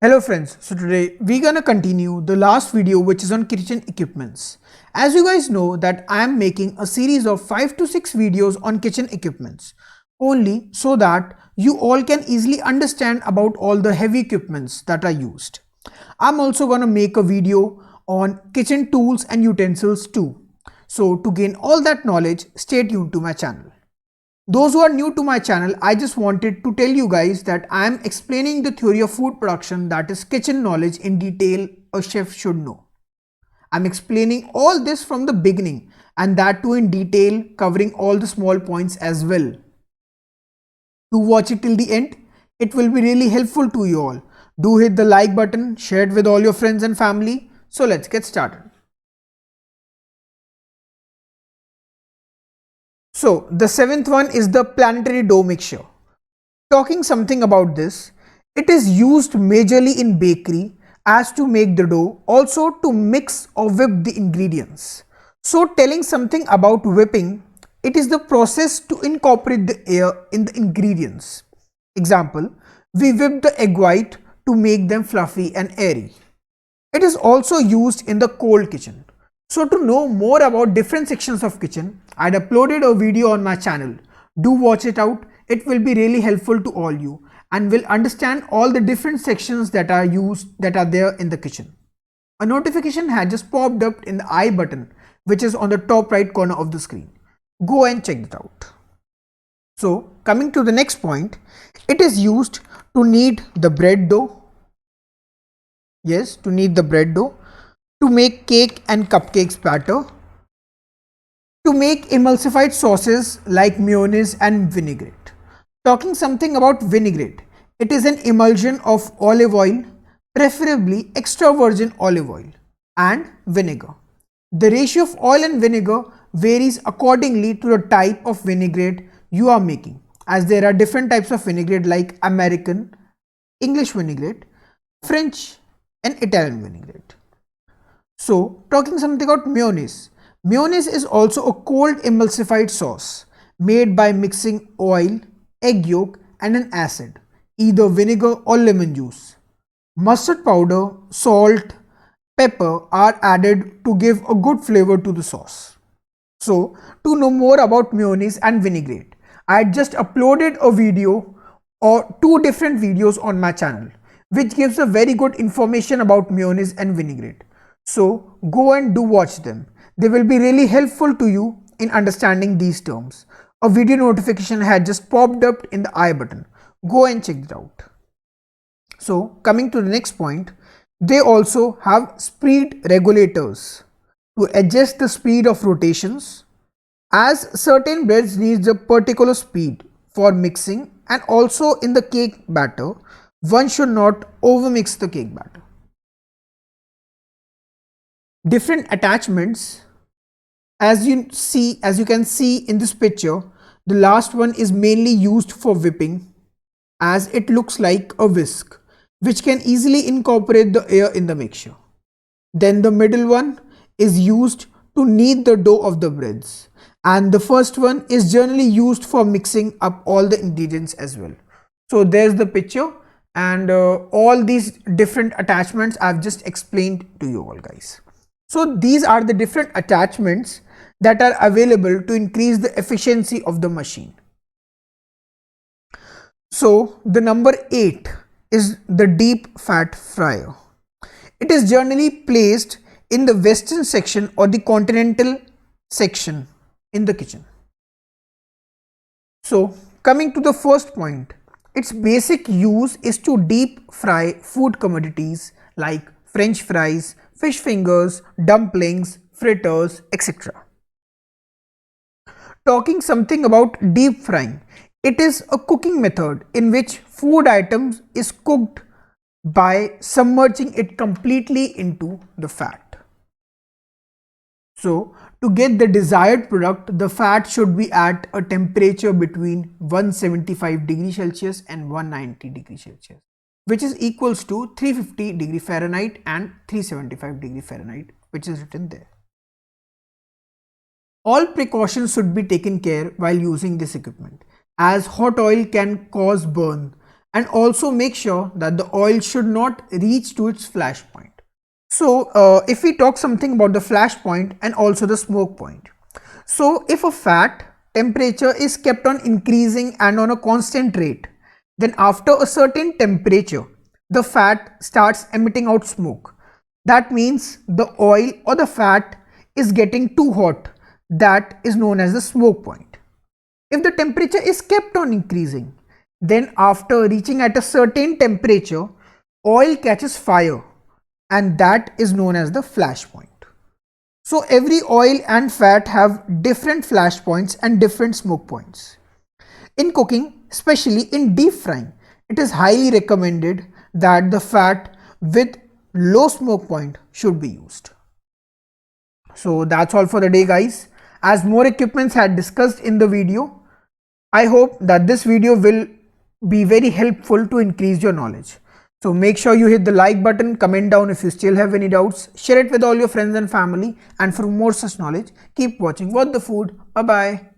Hello friends, so today we're gonna continue the last video which is on kitchen equipments. As you guys know that I am making a series of 5 to 6 videos on kitchen equipments only so that you all can easily understand about all the heavy equipments that are used. I'm also gonna make a video on kitchen tools and utensils too. So to gain all that knowledge, stay tuned to my channel. Those who are new to my channel, I just wanted to tell you guys that I am explaining the theory of food production, that is kitchen knowledge, in detail a chef should know. I'm explaining all this from the beginning and that too in detail, covering all the small points as well. To watch it till the end, it will be really helpful to you all. Do hit the like button, share it with all your friends and family. So let's get started. So the seventh one is the planetary dough mixture. Talking something about this, it is used majorly in bakery as to make the dough, also to mix or whip the ingredients. So telling something about whipping, it is the process to incorporate the air in the ingredients. Example, we whip the egg white to make them fluffy and airy. It is also used in the cold kitchen. So to know more about different sections of kitchen, I had uploaded a video on my channel. Do watch it out. It will be really helpful to all you and will understand all the different sections that are there in the kitchen. A notification had just popped up in the I button, which is on the top right corner of the screen. Go and check it out. So coming to the next point, it is used to knead the bread dough. Yes, to knead the bread dough, to make cake and cupcakes batter, to make emulsified sauces like mayonnaise and vinaigrette. Talking something about vinaigrette, it is an emulsion of olive oil, preferably extra virgin olive oil, and vinegar. The ratio of oil and vinegar varies accordingly to the type of vinaigrette you are making, as there are different types of vinaigrette like American, English vinaigrette, French, and Italian vinaigrette. So, talking something about mayonnaise. Mayonnaise is also a cold emulsified sauce made by mixing oil, egg yolk, and an acid, either vinegar or lemon juice. Mustard powder, salt, pepper are added to give a good flavor to the sauce. So, to know more about mayonnaise and vinaigrette, I had just uploaded a video or two different videos on my channel, which gives a very good information about mayonnaise and vinaigrette. So go and do watch them. They will be really helpful to you in understanding these terms. A video notification had just popped up in the I button. Go and check it out. So coming to the next point, they also have speed regulators to adjust the speed of rotations, as certain breads needs a particular speed for mixing, and also in the cake batter, one should not overmix the cake batter. Different attachments, as you can see in this picture, the last one is mainly used for whipping, as it looks like a whisk which can easily incorporate the air in the mixture. Then the middle one is used to knead the dough of the breads, and the first one is generally used for mixing up all the ingredients as well. So there's the picture, and all these different attachments I've just explained to you all guys. So these are the different attachments that are available to increase the efficiency of the machine. So the number 8 is the deep fat fryer. It is generally placed in the western section or the continental section in the kitchen. So coming to the first point, its basic use is to deep fry food commodities like French fries, fish fingers, dumplings, fritters, etc. Talking something about deep frying, it is a cooking method in which food items is cooked by submerging it completely into the fat. So to get the desired product, the fat should be at a temperature between 175 degrees Celsius and 190 degrees Celsius, which is equals to 350 degree Fahrenheit and 375 degree Fahrenheit, which is written there. All precautions should be taken care while using this equipment, as hot oil can cause burn and also make sure that the oil should not reach to its flash point. So if we talk something about the flash point and also the smoke point. So if a fat temperature is kept on increasing and on a constant rate, then after a certain temperature, the fat starts emitting out smoke. That means the oil or the fat is getting too hot. That is known as the smoke point. If the temperature is kept on increasing, then after reaching at a certain temperature, oil catches fire, and that is known as the flash point. So every oil and fat have different flash points and different smoke points. In cooking, especially in deep frying, it is highly recommended that the fat with low smoke point should be used. So that's all for the day, guys. As more equipments had discussed in the video, I hope that this video will be very helpful to increase your knowledge. So make sure you hit the like button, comment down if you still have any doubts, share it with all your friends and family, and for more such knowledge, keep watching What the Food. Bye bye.